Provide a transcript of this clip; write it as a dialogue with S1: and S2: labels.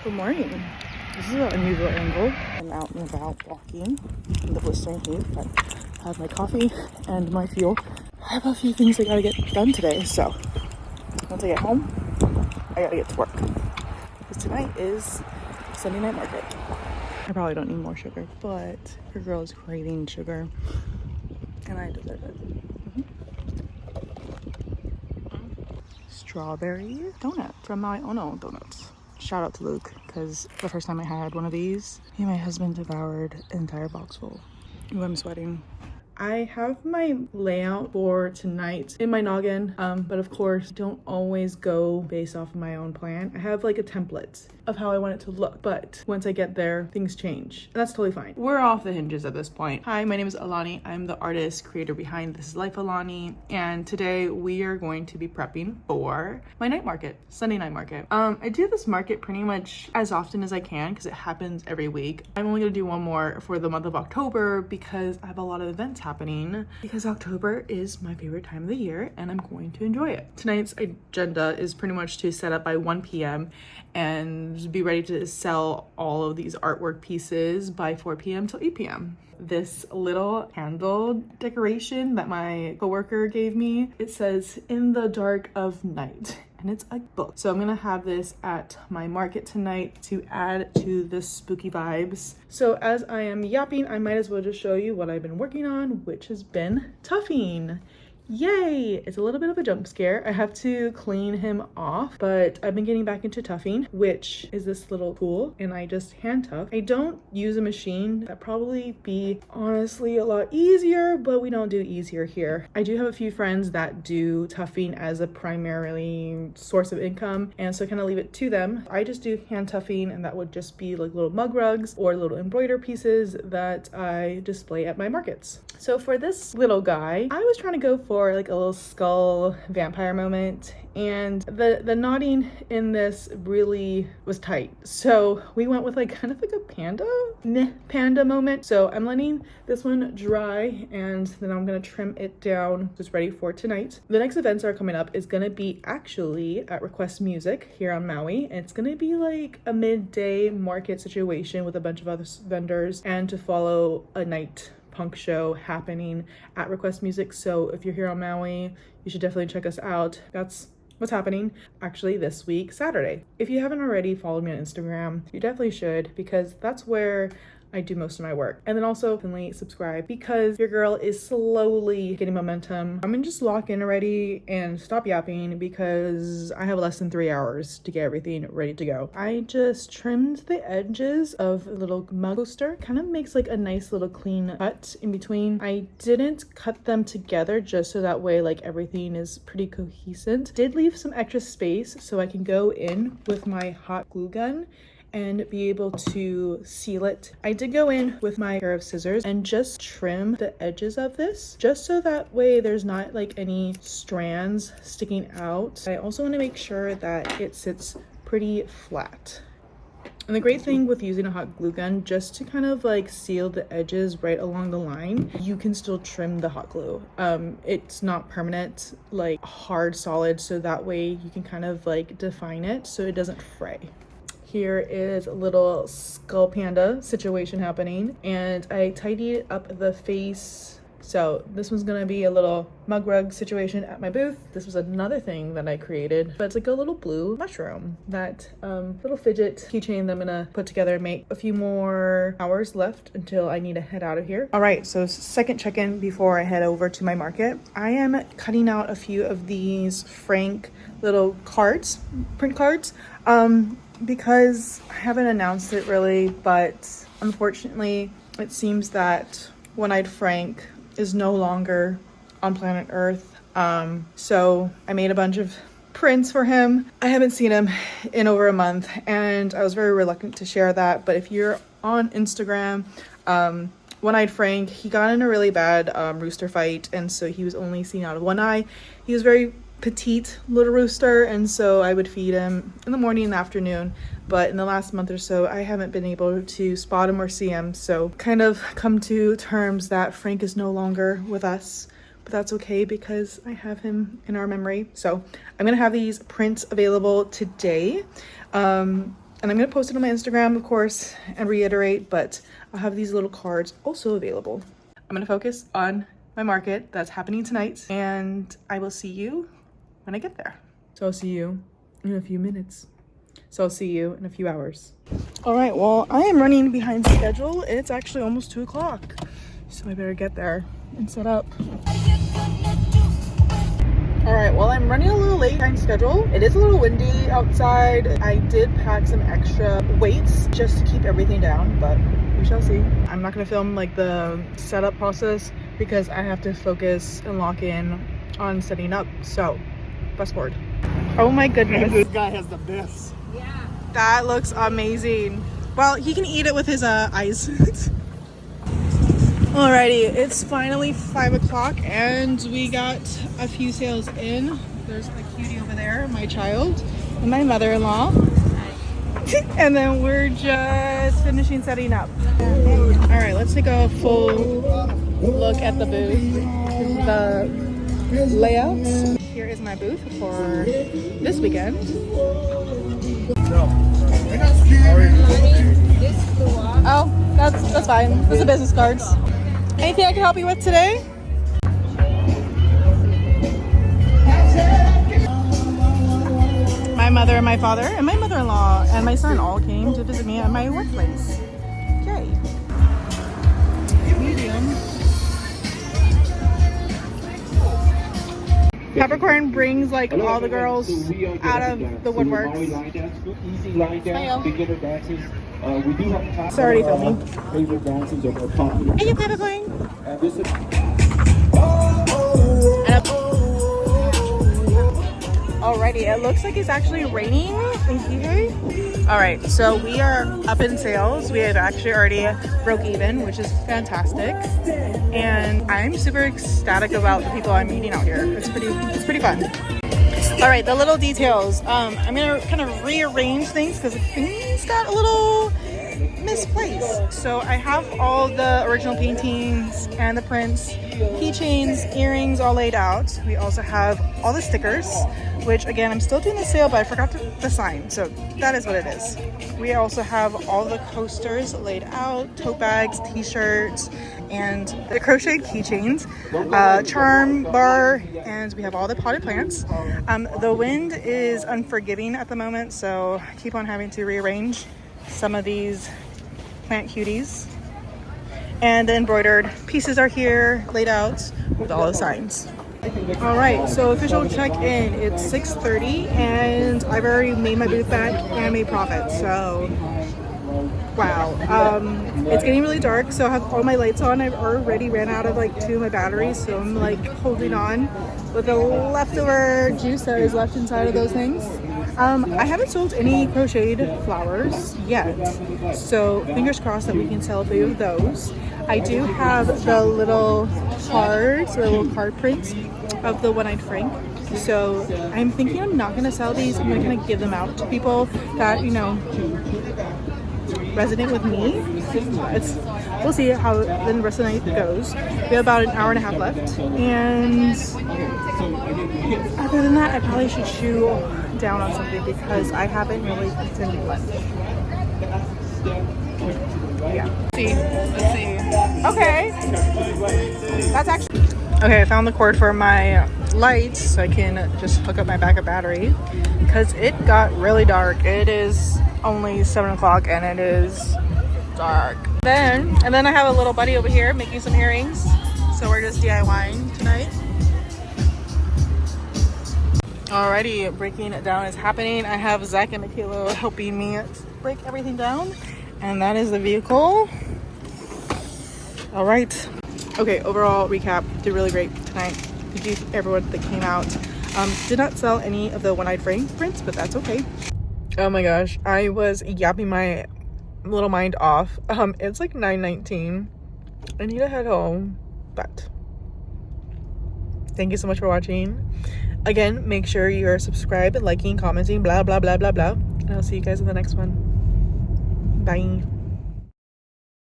S1: Good morning. This is an unusual angle. I'm out and about walking in the blistering heat, but I have my coffee and my fuel. I have a few things I gotta get done today, so once I get home, I gotta get to work. Because tonight is Sunday night market. I probably don't need more sugar, but your girl is craving sugar, and I deserve it. Strawberry donut from Maui Donuts. Shout out to Luke, because the first time I had one of these, he and my husband devoured an entire box full. Ooh, I'm sweating. I have my layout for tonight in my noggin, but of course don't always go based off of my own plan. I have like a template of how I want it to look, but once I get there, things change. And that's totally fine. We're off the hinges at this point. Hi, my name is Alani. I'm the artist creator behind This Is Life Alani, and today we are going to be prepping for my night market, Sunday night market. I do this market pretty much as often as I can because it happens every week. I'm only gonna do one more for the month of October because I have a lot of events happening, because October is my favorite time of the year and I'm going to enjoy it. Tonight's agenda is pretty much to set up by 1 p.m. and be ready to sell all of these artwork pieces by 4 p.m. till 8 p.m. This little candle decoration that my coworker gave me, it says "In the Dark of Night," and it's a book. So I'm gonna have this at my market tonight to add to the spooky vibes. So as I am yapping, I might as well just show you what I've been working on, which has been tuffing. Yay! It's a little bit of a jump scare. I have to clean him off, but I've been getting back into tuffing, which is this little tool, and I just hand tuff. I don't use a machine. That'd probably be honestly a lot easier, but we don't do easier here. I do have a few friends that do tuffing as a primarily source of income, and so I kind of leave it to them. I just do hand tuffing, and that would just be like little mug rugs or little embroider pieces that I display at my markets. So for this little guy, I was trying to go for like a little skull vampire moment, and the knotting in this really was tight, so we went with like kind of like a panda moment. So I'm letting this one dry, and then I'm gonna trim it down just ready for tonight. The next events that are coming up is gonna be actually at Request Music here on Maui, and it's gonna be like a midday market situation with a bunch of other vendors, and to follow a night punk show happening at Request Music. So if you're here on Maui, you should definitely check us out. That's what's happening actually this week, Saturday. If you haven't already followed me on Instagram, you definitely should, because that's where I do most of my work. And then also definitely subscribe, because your girl is slowly getting momentum. I'm gonna just lock in already and stop yapping because I have less than 3 hours to get everything ready to go. I just trimmed the edges of a little mug coaster. Kind of makes like a nice little clean cut in between. I didn't cut them together just so that way like everything is pretty cohesive. Did leave some extra space so I can go in with my hot glue gun and be able to seal it. I did go in with my pair of scissors and just trim the edges of this, just so that way there's not like any strands sticking out. I also want to make sure that it sits pretty flat. And the great thing with using a hot glue gun, just to kind of like seal the edges right along the line, you can still trim the hot glue. It's not permanent, like hard solid, so that way you can kind of like define it so it doesn't fray. Here is a little skull panda situation happening, and I tidied up the face. So this one's gonna be a little mug rug situation at my booth. This was another thing that I created, but it's like a little blue mushroom, that little fidget keychain that I'm gonna put together and make. A few more hours left until I need to head out of here. All right, so second check-in before I head over to my market. I am cutting out a few of these Frank little cards, print cards, because I haven't announced it really, but unfortunately it seems that One-Eyed Frank is no longer on planet Earth. So I made a bunch of prints for him. I haven't seen him in over a month, and I was very reluctant to share that, but if you're on Instagram, One-Eyed Frank, he got in a really bad rooster fight, and so he was only seen out of one eye. He was very petite little rooster, and so I would feed him in the morning and afternoon, but in the last month or so I haven't been able to spot him or see him, so kind of come to terms that Frank is no longer with us. But that's okay because I have him in our memory. So I'm gonna have these prints available today. And I'm going to post it on my Instagram, of course, and reiterate, but I'll have these little cards also available. I'm going to focus on my market that's happening tonight, and I will see you when I get there. So I'll see you in a few minutes. So I'll see you in a few hours. All right, well, I am running behind schedule. It's actually almost 2 o'clock, so I better get there and set up. All right, well, I'm running a little late behind schedule. It is a little windy outside. I did pack some extra weights just to keep everything down, but we shall see. I'm not gonna film like the setup process because I have to focus and lock in on setting up. So, fast forward. Oh my goodness.
S2: This guy has the best.
S1: Yeah. That looks amazing. Well, he can eat it with his eyes. Alrighty, it's finally 5 o'clock and we got a few sales in. There's a cutie over there, my child, and my mother-in-law. And then we're just finishing setting up. Alright, let's take a full look at the booth, the layouts. Here is my booth for this weekend. Oh, that's fine. Those are business cards. Anything I can help you with today? My mother and my father and my mother-in-law and my son all came to visit me at my workplace. Yay. Medium. Peppercorn brings like all the girls out of the woodworks. It's already filming. Hey, you Peppercorn. Alrighty, it looks like it's actually raining in Kihei. Alright, so we are up in sales. We have actually already broke even, which is fantastic. And I'm super ecstatic about the people I'm meeting out here. It's pretty fun. Alright, the little details. I'm gonna kind of rearrange things because things got a little misplaced. So I have all the original paintings and the prints, keychains, earrings all laid out. We also have all the stickers, which again, I'm still doing the sale, but I forgot the sign. So that is what it is. We also have all the coasters laid out, tote bags, t-shirts, and the crocheted keychains, charm bar, and we have all the potted plants. The wind is unforgiving at the moment, so I keep on having to rearrange some of these plant cuties. And the embroidered pieces are here laid out with all the signs. All right, so official check-in. It's 6:30 and I've already made my booth back and made profit. So, wow. It's getting really dark, so I have all my lights on. I've already ran out of like 2 of my batteries, so I'm like holding on with the leftover juice that is left inside of those things. I haven't sold any crocheted flowers yet, so fingers crossed that we can sell a few of those. I do have the little cards, the little card prints of the one-eyed Frank. So I'm thinking I'm not going to sell these. I'm going to kind of give them out to people that, you know, resonate with me. We'll see how the rest of the night goes. We have about an hour and a half left. And other than that, I probably should chew down on something because I haven't really eaten one. Yeah. Let's see. Okay. That's actually... Okay, I found the cord for my lights so I can just hook up my backup battery because it got really dark. It is only 7 o'clock and it is dark. And then I have a little buddy over here making some earrings. So we're just DIYing tonight. Alrighty, breaking it down is happening. I have Zach and Michaela helping me break everything down. And that is the vehicle. All right. Okay, overall recap, did really great tonight. Thank you to everyone that came out. Did not sell any of the one-eyed Frank prints, but that's okay. Oh my gosh, I was yapping my little mind off. It's like 9:19. I need to head home, but thank you so much for watching. Again, make sure you are subscribed, liking, commenting, blah, blah, blah, blah, blah. And I'll see you guys in the next one. Bye.